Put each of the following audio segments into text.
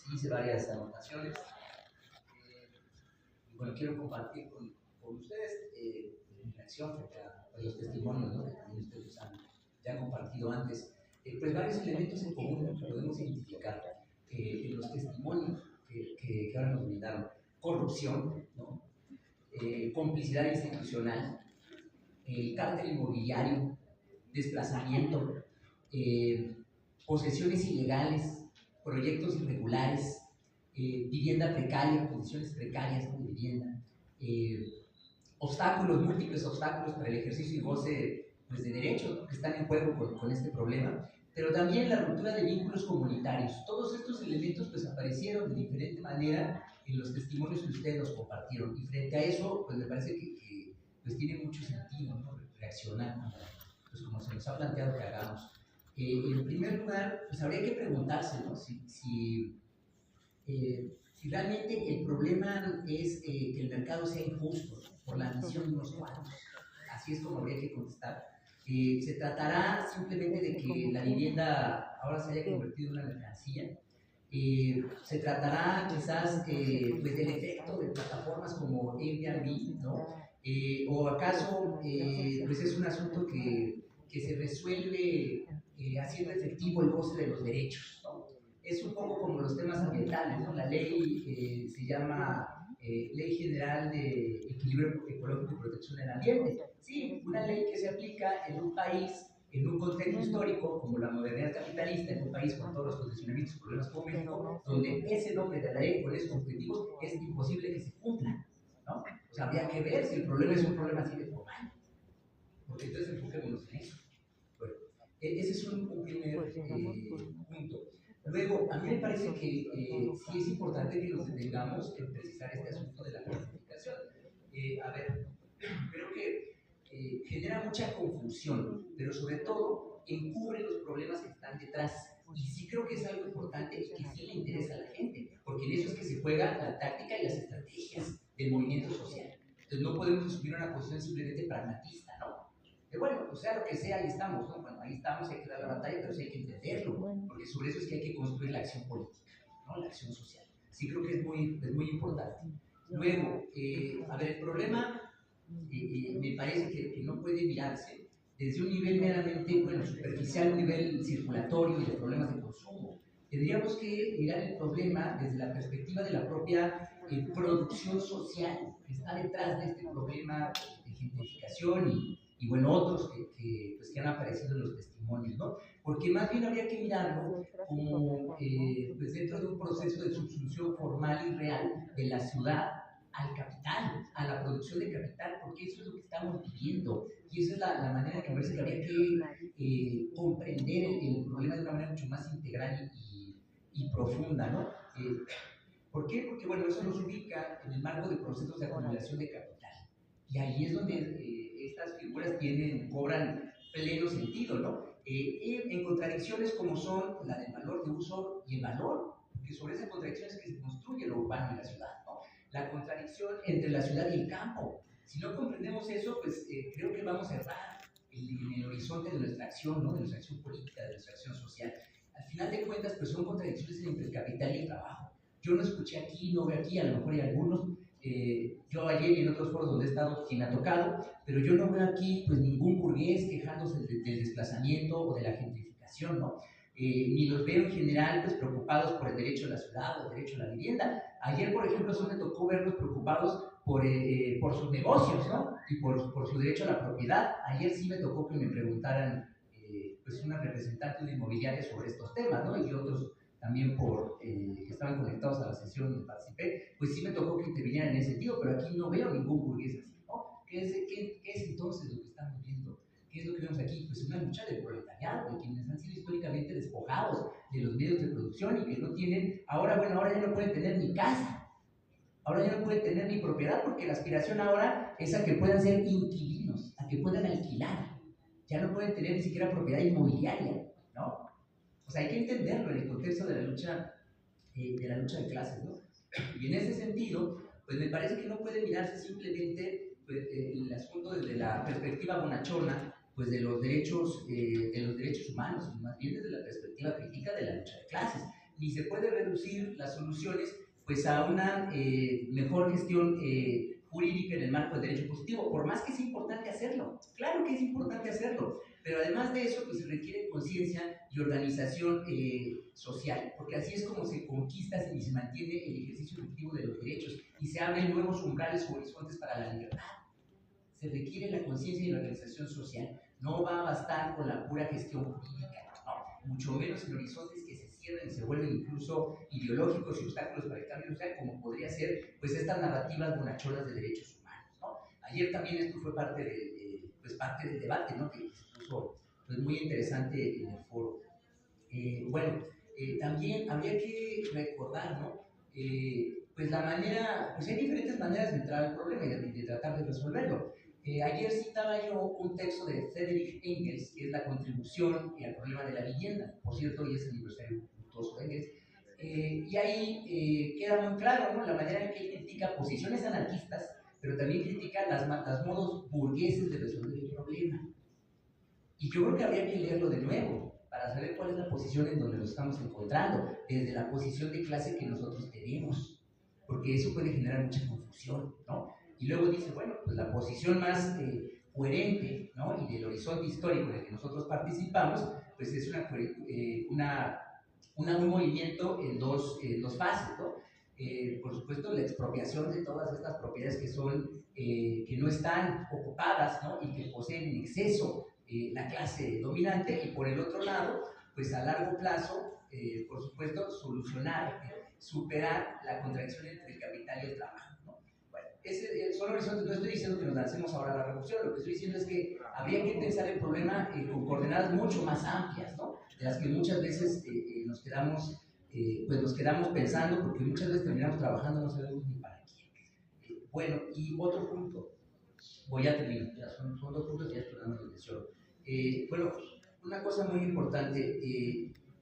sí hice varias anotaciones. Y bueno, quiero compartir con ustedes mi reacción frente a los testimonios, ¿no?, que también ustedes han ya compartido antes. Pues varios elementos en común que podemos identificar en los testimonios que ahora nos brindaron. Corrupción, ¿no? Complicidad institucional, cártel inmobiliario, desplazamiento, posesiones ilegales, proyectos irregulares, vivienda precaria, condiciones precarias de vivienda, obstáculos, múltiples obstáculos para el ejercicio y goce, pues, de derechos, ¿no?, que están en juego con este problema, pero también la ruptura de vínculos comunitarios. Todos estos elementos pues aparecieron de diferente manera en los testimonios que ustedes nos compartieron, y frente a eso pues me parece que pues tiene mucho sentido, ¿no?, reaccionar pues como se nos ha planteado que hagamos. En primer lugar, pues habría que preguntarse, ¿no?, si realmente el problema es que el mercado sea injusto por la ambición de unos cuantos. Así es como habría que contestar. ¿Se tratará simplemente de que la vivienda ahora se haya convertido en una mercancía? ¿Se tratará quizás pues del efecto de plataformas como Airbnb, ¿no? ¿O acaso pues es un asunto que se resuelve haciendo efectivo el goce de los derechos, ¿no? Es un poco como los temas ambientales, ¿no? La ley se llama Ley General de Equilibrio Ecológico y Protección del Ambiente. Sí, una ley que se aplica en un país, en un contexto histórico como la modernidad capitalista, en un país con todos los condicionamientos y problemas como México, donde ese nombre de la ley con esos objetivos es imposible que se cumpla, ¿no? O sea, habría que ver si el problema es un problema así de formal, porque entonces enfoquémonos en eso. Bueno, ese es un primer punto. Luego, a mí me parece que sí es importante que nos detengamos en precisar este asunto de la clasificación. A ver, creo que genera mucha confusión, pero sobre todo encubre los problemas que están detrás. Y sí creo que es algo importante y que sí le interesa a la gente, porque en eso es que se juega la táctica y las estrategias del movimiento social. Entonces no podemos asumir una posición simplemente pragmatista, ¿no? Que bueno, pues sea lo que sea, ahí estamos, ¿no? Bueno, ahí estamos, hay que dar la batalla, pero sí hay que entenderlo, porque sobre eso es que hay que construir la acción política, ¿no?, la acción social. Sí creo que es muy importante. Luego, a ver, el problema me parece que no puede mirarse desde un nivel meramente, bueno, superficial, un nivel circulatorio y de problemas de consumo. Tendríamos que mirar el problema desde la perspectiva de la propia producción social que está detrás de este problema de gentrificación y bueno, otros pues, que han aparecido en los testimonios, ¿no? Porque más bien habría que mirarlo como pues dentro de un proceso de subsunción formal y real de la ciudad al capital, a la producción de capital, porque eso es lo que estamos viviendo. Y esa es la manera que me parece que habría que comprender el problema de una manera mucho más integral y profunda, ¿no? ¿Por qué? Porque, bueno, eso nos ubica en el marco de procesos de acumulación de capital. Y ahí es donde estas figuras cobran pleno sentido, ¿no? En contradicciones como son la del valor de uso y el valor, porque sobre esa contradicción es que se construye lo urbano y la ciudad, ¿no? La contradicción entre la ciudad y el campo. Si no comprendemos eso, pues creo que vamos a errar en el horizonte de nuestra acción, ¿no?, de nuestra acción política, de nuestra acción social. Al final de cuentas, pues son contradicciones entre el capital y el trabajo. Yo no escuché aquí, no veo aquí, a lo mejor hay algunos, yo ayer y en otros foros donde he estado, quien ha tocado, pero yo no veo aquí pues ningún burgués quejándose del desplazamiento o de la gentrificación, ¿no? Ni los veo en general pues preocupados por el derecho a la ciudad o el derecho a la vivienda. Ayer, por ejemplo, sí me tocó verlos preocupados por sus negocios, ¿no?, y por su derecho a la propiedad. Ayer sí me tocó que me preguntaran pues una representante de inmobiliaria sobre estos temas, ¿no?, y otros también que estaban conectados a la sesión donde participé, pues sí me tocó que intervinieran en ese sentido, pero aquí no veo ningún burgués así, ¿no? ¿Qué es entonces lo que estamos viendo? ¿Qué es lo que vemos aquí? Pues una lucha del proletariado, de quienes han sido históricamente despojados de los medios de producción y que no tienen, ahora ya no pueden tener ni casa, ahora ya no pueden tener ni propiedad, porque la aspiración ahora es a que puedan ser inquilinos, a que puedan alquilar, ya no pueden tener ni siquiera propiedad inmobiliaria, ¿no? O sea, hay que entenderlo en el contexto de la lucha de clases, ¿no? Y en ese sentido, pues me parece que no puede mirarse simplemente pues, el asunto desde la perspectiva bonachona, pues de los derechos humanos, sino más bien desde la perspectiva crítica de la lucha de clases. ni se puede reducir las soluciones pues a una mejor gestión jurídica en el marco del derecho positivo, por más que es importante hacerlo, claro que es importante hacerlo, pero además de eso pues se requiere conciencia y organización social, porque así es como se conquista y se mantiene el ejercicio efectivo de los derechos y se abren nuevos umbrales o horizontes para la libertad. Se requiere la conciencia y la organización social, no va a bastar con la pura gestión jurídica, no, mucho menos en horizontes que se cierran y se vuelven incluso ideológicos y obstáculos para el cambio social, como podría ser pues estas narrativas bonachonas de derechos humanos, ¿no? Ayer también esto fue parte del debate, ¿no? Que se puso pues, muy interesante en el foro. También habría que recordar, ¿no? Pues la manera, pues hay diferentes maneras de entrar al problema y de tratar de resolverlo. Ayer citaba yo un texto de Friedrich Engels, que es la contribución al problema de la vivienda. Por cierto, hoy es el aniversario luctuoso de Engels. Y ahí queda muy claro, ¿no? La manera en que él critica posiciones anarquistas, pero también critica los modos burgueses de resolver el problema. Y yo creo que habría que leerlo de nuevo para saber cuál es la posición en donde nos estamos encontrando, desde la posición de clase que nosotros tenemos, porque eso puede generar mucha confusión, ¿no? Y luego dice, bueno, pues la posición más coherente, ¿no? Y del horizonte histórico en el que nosotros participamos, pues es un movimiento en dos fases, ¿no? Por supuesto, la expropiación de todas estas propiedades que no están ocupadas, ¿no? Y que poseen en exceso la clase dominante, y por el otro lado, pues a largo plazo, por supuesto, superar la contradicción entre el capital y el trabajo, ¿no? Bueno, son horizontes. No estoy diciendo que nos lancemos ahora a la revolución, lo que estoy diciendo es que habría que pensar el problema con coordenadas mucho más amplias, ¿no? De las que muchas veces nos quedamos pensando, porque muchas veces terminamos trabajando, no sabemos ni para quién. Bueno, y otro punto, voy a terminar, ya son 2 puntos, ya estoy dando la atención. Bueno, una cosa muy importante,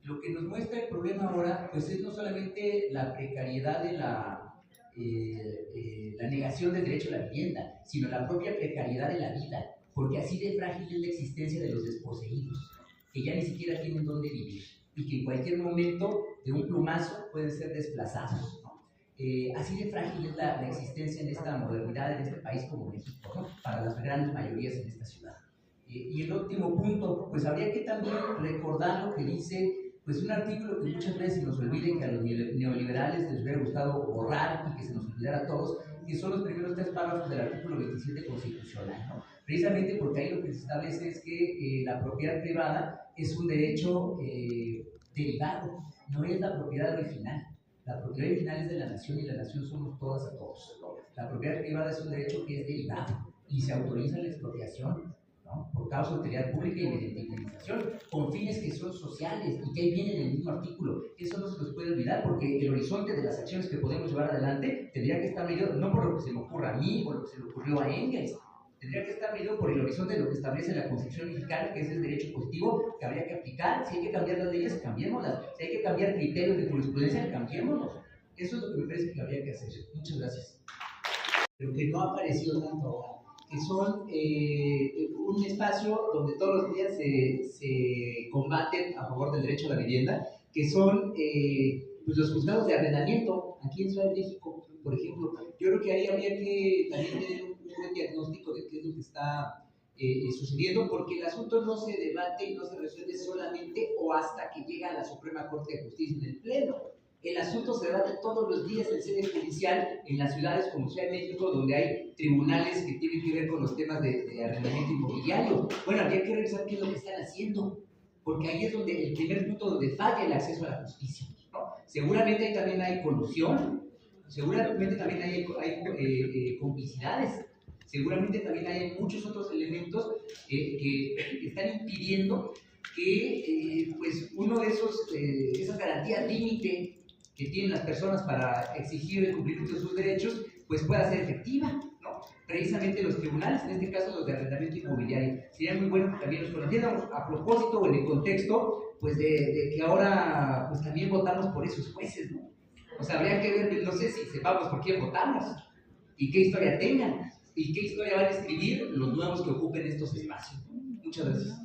lo que nos muestra el problema ahora, pues es no solamente la precariedad de la negación del derecho a la vivienda, sino la propia precariedad de la vida, porque así de frágil es la existencia de los desposeídos, que ya ni siquiera tienen dónde vivir y que en cualquier momento de un plumazo pueden ser desplazados, ¿no? Así de frágil es la existencia en esta modernidad, en este país como México, ¿no? Para las grandes mayorías en esta ciudad. Y el último punto, pues habría que también recordar lo que dice pues un artículo que muchas veces se nos olvida, que a los neoliberales les hubiera gustado borrar y que se nos olvidara a todos, que son los primeros 3 párrafos del artículo 27 constitucional, ¿no? Precisamente porque ahí lo que se establece es que la propiedad privada es un derecho derivado, no es la propiedad original. La propiedad original es de la nación y la nación somos todas a todos, ¿no? La propiedad privada es un derecho que es derivado y se autoriza la expropiación, ¿no? Por causa de utilidad pública y mediante indemnización, con fines que son sociales y que ahí viene en el mismo artículo. Eso no se nos puede olvidar, porque el horizonte de las acciones que podemos llevar adelante tendría que estar medido no por lo que se me ocurra a mí o lo que se le ocurrió a Engels, tendría que estar medido por el horizonte de lo que establece la Constitución mexicana, que es el derecho positivo que habría que aplicar. Si hay que cambiar las leyes, cambiémoslas. Si hay que cambiar criterios de jurisprudencia, cambiémoslos. Eso es lo que me parece que habría que hacer. Muchas gracias. Pero que no ha aparecido tanto ahora, que son un espacio donde todos los días se combaten a favor del derecho a la vivienda, que son pues los juzgados de arrendamiento aquí en Ciudad de México, por ejemplo. Yo creo que ahí habría que también tener un buen diagnóstico de qué es lo que está sucediendo, porque el asunto no se debate y no se resuelve solamente o hasta que llega a la Suprema Corte de Justicia en el Pleno. El asunto se debate todos los días en sede judicial en las ciudades como Ciudad de México, donde hay tribunales que tienen que ver con los temas de arrendamiento inmobiliario. Bueno, habría que revisar qué es lo que están haciendo, porque ahí es donde el primer punto donde falla el acceso a la justicia, ¿no? Seguramente ahí también hay colusión, seguramente también hay complicidades, seguramente también hay muchos otros elementos que están impidiendo que pues uno de esas garantías límite que tienen las personas para exigir el cumplimiento de sus derechos, pues pueda ser efectiva, ¿no? Precisamente los tribunales, en este caso los de arrendamiento inmobiliario, sería muy bueno que también los conociéramos a propósito o en el contexto, pues de que ahora pues también votamos por esos jueces, ¿no? O sea, habría que ver, no sé si sepamos por quién votamos y qué historia tengan y qué historia van a escribir los nuevos que ocupen estos espacios. Muchas gracias.